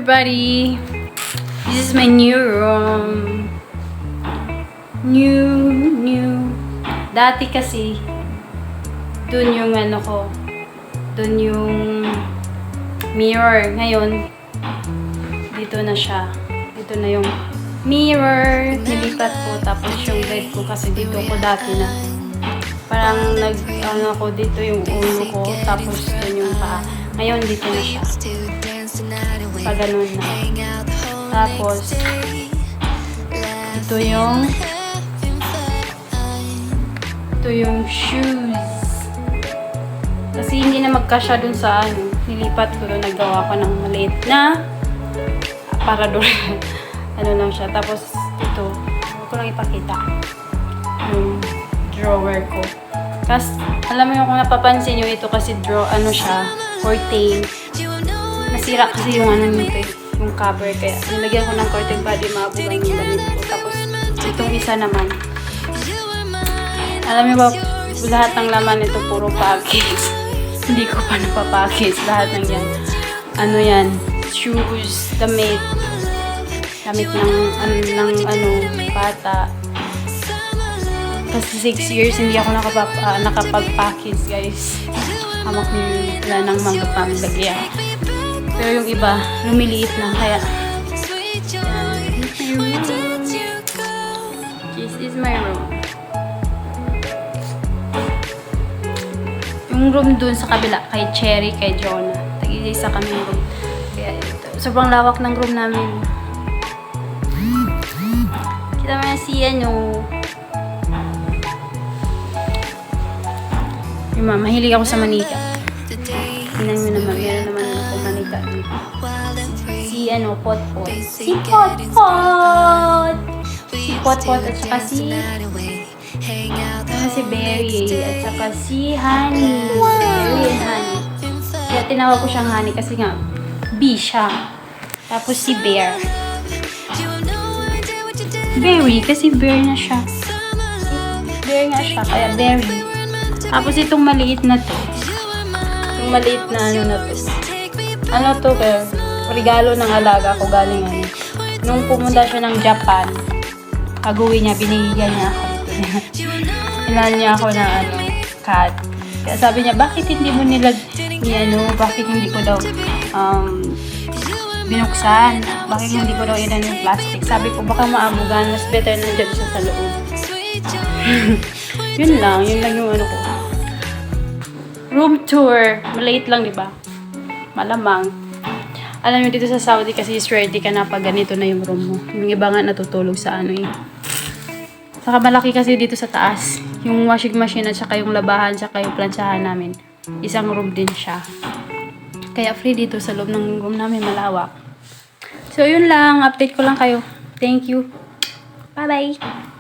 everybody! This is my new room. New. Dati kasi, dun yung ano ko, dun yung mirror. Ngayon, dito na siya. Dito na yung mirror. Nilipat ko. Tapos yung bed ko kasi dito ko dati na. Parang ano ko dito yung ulo ko. Tapos dun yung paa. Ngayon, dito na siya. Pag ganun na. Tapos, ito yung shoes. Kasi hindi na magkasya dun sa ano. Nilipat ko doon. Nagawa ko ng maliit na para doon. Ano lang siya. Tapos, ito. Huwag ko lang ipakita. Yung drawer ko. Kasi, alam mo yung kung napapansin nyo, ito kasi ano siya, curtain. Nasira kasi yung ano nito yung cover. Kaya, nilagyan ko ng curtain para di maabugan yung damit ko. Tapos, itong isa naman. Alam niyo ba, lahat ng laman nito puro package. Hindi ko pa napapackage. Lahat ng yan. Ano yan? Shoes, damit. Damit ng bata. Kasi 6 years hindi ako nakapag-package, guys. Hamak nila ng mga pamilagyan. Pero yung iba, lumiliit lang. Kaya, this is my room. Yung room dun sa kabila, kay Cherry, kay Jonah. Tag-isa kami room. Kaya ito. Sobrang lawak ng room namin. Kita mo na si yung mahilig ako sa manika. Tingnan mo naman, meron naman ako manika. Si Potpot. Si Potpot! Si Potpot at saka si Berry at saka si Honey. Berry and Honey. Kaya tinawag ko siyang Honey kasi nga B siya. Tapos si Bear. Berry kasi Bear na siya. Bear nga siya, kaya Berry. Tapos itong maliit na to. Itong maliit na ano to, regalo ng alaga ko galing nung pumunta siya ng Japan. Pag-uwi niya, binigyan niya ako. Ilan niya ako ng cat. Kaya sabi niya, bakit hindi mo bakit hindi ko daw binuksan? Bakit hindi ko daw ilan yung plastic? Sabi ko, baka maabugan, mas better na dyan siya sa loob. yun lang yung ko. Room tour. Maliit lang, di ba? Malamang. Alam niyo dito sa Saudi kasi swerte ka na pag ganito na yung room mo. Yung iba nga natutulog sa Saka malaki kasi dito sa taas. Yung washing machine at saka yung labahan, saka yung planchahan namin. Isang room din siya. Kaya free dito sa loob ng room namin, malawak. So, yun lang. Update ko lang kayo. Thank you. Bye-bye.